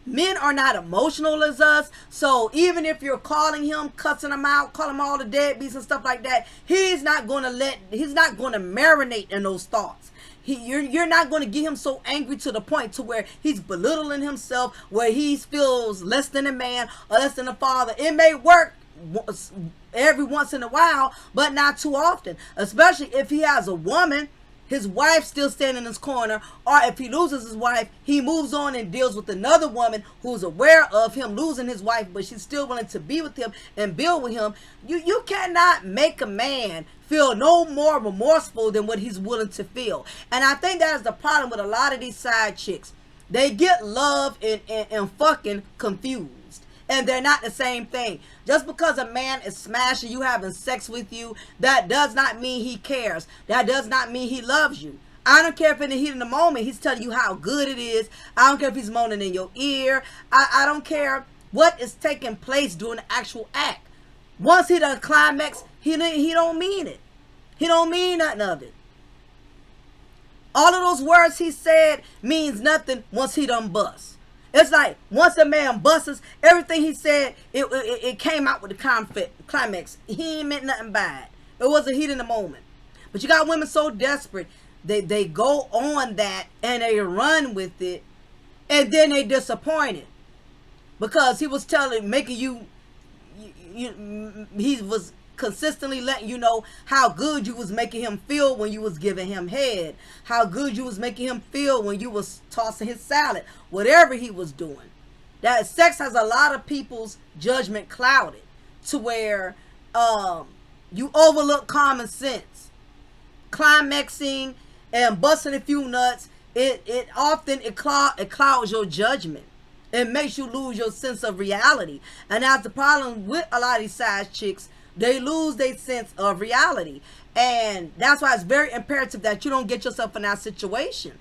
men are not emotional as us. So even if you're calling him, cussing him out, calling him all the deadbeats and stuff like that, he's not going to marinate in those thoughts. You're not going to get him so angry to the point to where he's belittling himself, where he feels less than a man or less than a father. It may work every once in a while, but not too often. Especially if he has a woman, his wife still standing in his corner, or if he loses his wife, he moves on and deals with another woman who's aware of him losing his wife, but she's still willing to be with him and build with him. You cannot make a man feel no more remorseful than what he's willing to feel. And I think that is the problem with a lot of these side chicks. They get love and fucking confused. And they're not the same thing. Just because a man is smashing you, having sex with you, that does not mean he cares. That does not mean he loves you. I don't care if in the heat of the moment he's telling you how good it is. I don't care if he's moaning in your ear. I don't care what is taking place during the actual act. Once he done climax, he don't mean it. He don't mean nothing of it. All of those words he said means nothing once he done bust. It's like once a man busts, everything he said, it came out with the climax. He ain't meant nothing by it. It was a heat in the moment. But you got women so desperate, they go on that and they run with it, and then they disappointed because he was making you, he was consistently letting you know how good you was making him feel when you was giving him head, how good you was making him feel when you was tossing his salad, whatever he was doing. That sex has a lot of people's judgment clouded to where you overlook common sense. Climaxing and busting a few nuts, it often clouds your judgment. It makes you lose your sense of reality. And that's the problem with a lot of these side chicks. They lose their sense of reality. And that's why it's very imperative that you don't get yourself in that situation.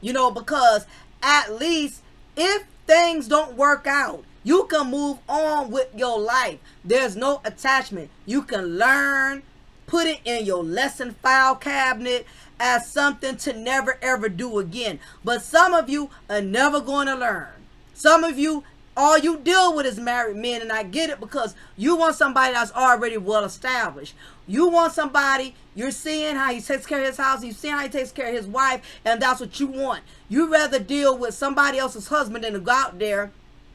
Because at least if things don't work out, you can move on with your life. There's no attachment. You can learn, put it in your lesson file cabinet as something to never ever do again. But some of you are never going to learn. Some of you, all you deal with is married men, and I get it because you want somebody that's already well established. You want somebody, you're seeing how he takes care of his house, you're seeing how he takes care of his wife, and that's what you want. You rather deal with somebody else's husband than to go out there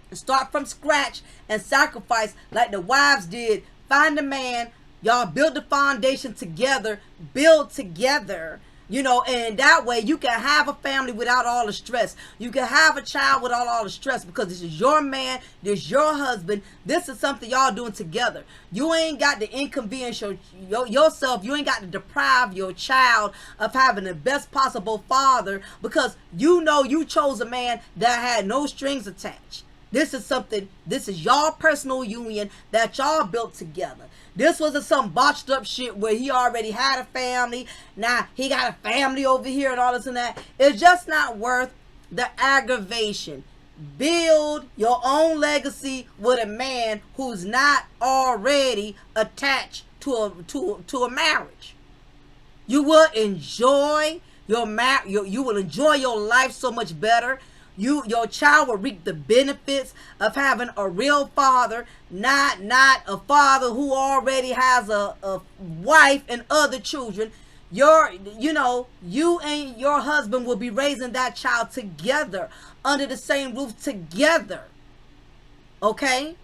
and start from scratch and sacrifice like the wives did. Find a man, y'all build the foundation together, build together. And that way you can have a family without all the stress. You can have a child without all the stress because this is your man, this is your husband. This is something y'all doing together. You ain't got to inconvenience yourself. You ain't got to deprive your child of having the best possible father because you chose a man that had no strings attached. This is y'all personal union that y'all built together. This wasn't some botched up shit where he already had a family. Now he got a family over here and all this and that. It's just not worth the aggravation. Build your own legacy with a man who's not already attached to a marriage. You will enjoy you will enjoy your life so much better. Your child will reap the benefits of having a real father, not a father who already has a wife and other children. You and your husband will be raising that child together under the same roof together. Okay?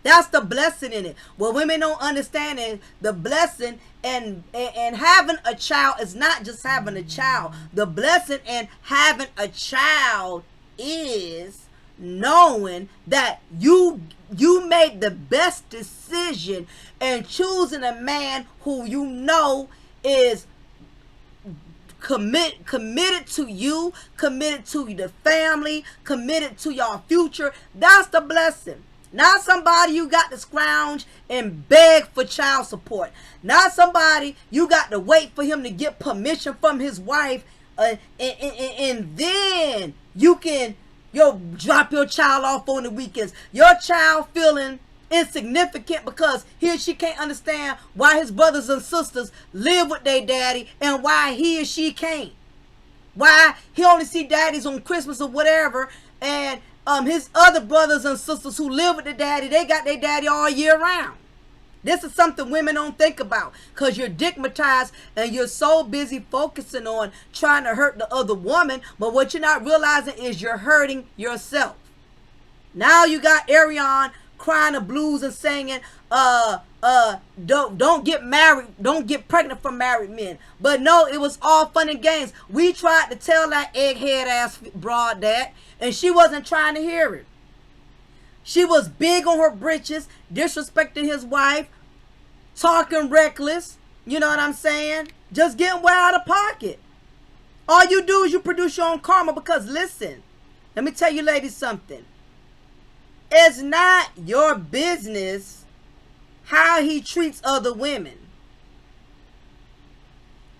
That's the blessing in it. What women don't understand is the blessing and having a child is not just having a child. The blessing in having a child is knowing that you made the best decision and choosing a man who is committed to you, committed to the family, committed to your future. That's the blessing. Not somebody you got to scrounge and beg for child support. Not somebody you got to wait for him to get permission from his wife and then you can drop your child off on the weekends. Your child feeling insignificant because he or she can't understand why his brothers and sisters live with their daddy and why he or she can't. Why he only see daddies on Christmas or whatever, and his other brothers and sisters who live with the daddy, they got their daddy all year round. This is something women don't think about because you're stigmatized and you're so busy focusing on trying to hurt the other woman. But what you're not realizing is you're hurting yourself. Now you got Ariana crying the blues and singing, don't get married, don't get pregnant from married men. But no, it was all fun and games. We tried to tell that egghead ass broad that, and she wasn't trying to hear it. She was big on her britches, disrespecting his wife, talking reckless. You know what I'm saying? Just getting way out of pocket. All you do is you produce your own karma because, listen, let me tell you ladies something. It's not your business how he treats other women.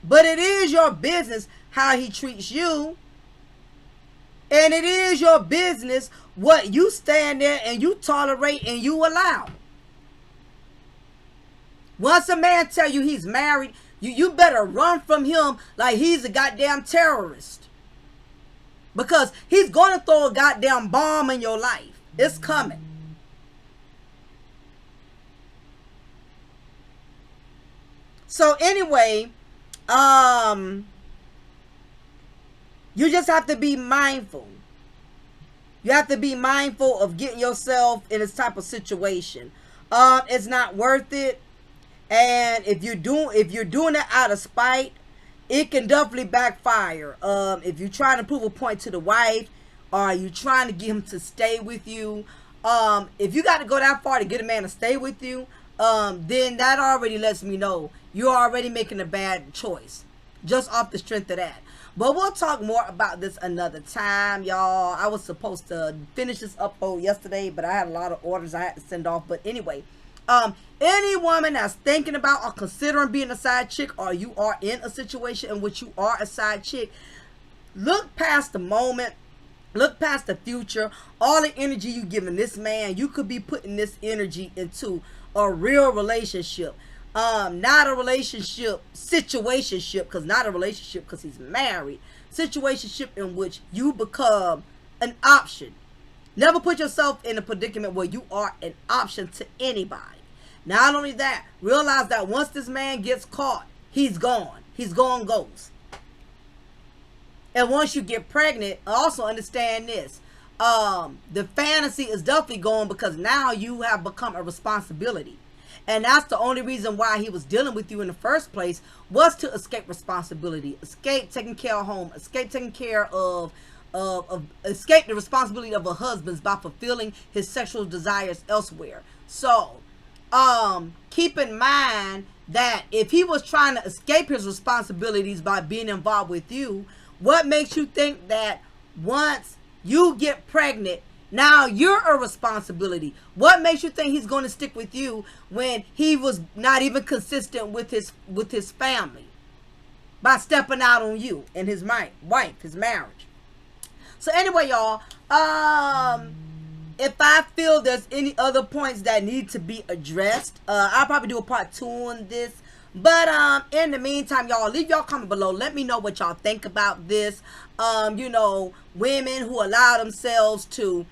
But it is your business how he treats you. And it is your business what you stand there and you tolerate and you allow. Once a man tell you he's married, you better run from him like he's a goddamn terrorist. Because he's going to throw a goddamn bomb in your life. It's coming. So anyway, you just have to be mindful. You have to be mindful of getting yourself in this type of situation. It's not worth it. And if you're doing it out of spite, it can definitely backfire. If you're trying to prove a point to the wife, or you trying to get him to stay with you, if you got to go that far to get a man to stay with you, then that already lets me know you're already making a bad choice, just off the strength of that. But we'll talk more about this another time, y'all. I was supposed to finish this upload yesterday, but I had a lot of orders I had to send off. But anyway, any woman that's thinking about or considering being a side chick, or you are in a situation in which you are a side chick, look past the moment. Look past the future. All the energy you giving this man, you could be putting this energy into a real relationship. Not a relationship situationship, because not a relationship because he's married. Situationship in which you become an option. Never put yourself in a predicament where you are an option to anybody. Not only that, realize that once this man gets caught, he's gone. He's gone ghost. And once you get pregnant, also understand this. The fantasy is definitely gone, because now you have become a responsibility. And that's the only reason why he was dealing with you in the first place, was to escape responsibility, escape taking care of home, escape taking care of escape the responsibility of a husband by fulfilling his sexual desires elsewhere. So, keep in mind that if he was trying to escape his responsibilities by being involved with you, what makes you think that once you get pregnant, now you're a responsibility? What makes you think he's going to stick with you when he was not even consistent with his family by stepping out on you and his wife, his marriage? So anyway, y'all, if I feel there's any other points that need to be addressed, I'll probably do a part 2 on this. But in the meantime, y'all, leave y'all comment below. Let me know what y'all think about this. You know, women who allow themselves to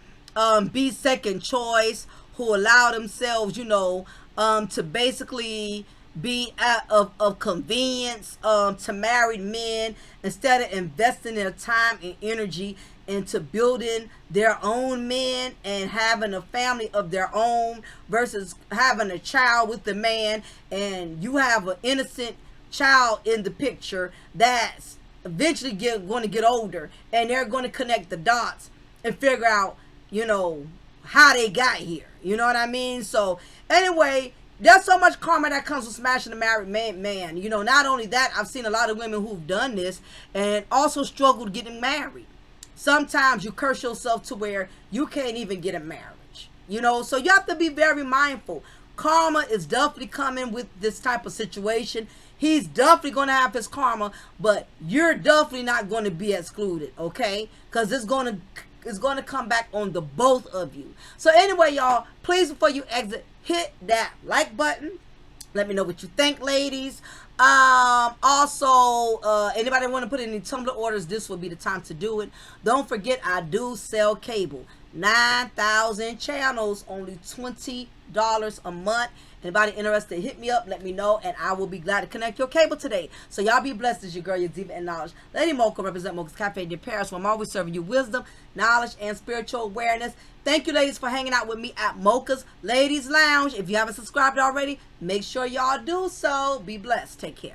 be second choice, who allow themselves, you know, to basically be of convenience to married men, instead of investing their time and energy into building their own men and having a family of their own, versus having a child with the man, and you have an innocent child in the picture that's eventually going to get older, and they're going to connect the dots and figure out, you know, how they got here. You know what I mean? So anyway, there's so much karma that comes with smashing a married man. You know, not only that, I've seen a lot of women who've done this and also struggled getting married. Sometimes you curse yourself to where you can't even get a marriage. You know, so you have to be very mindful. Karma is definitely coming with this type of situation. He's definitely going to have his karma, but you're definitely not going to be excluded, okay? Because it's going to come back on the both of you. So anyway, y'all, please, before you exit, hit that like button. Let me know what you think, ladies. Also, anybody want to put in any Tumblr orders, this will be the time to do it. Don't forget, I do sell cable. 9,000 channels, only $20 a month. Anybody interested, hit me up, let me know, and I will be glad to connect your cable today. So y'all be blessed. As your girl, your diva, and knowledge, Lady Mocha, represent Mocha's Cafe de Paris, where I'm always serving you wisdom, knowledge, and spiritual awareness. Thank you, ladies, for hanging out with me at Mocha's Ladies Lounge. If you haven't subscribed already, make sure y'all do so. Be blessed. Take care.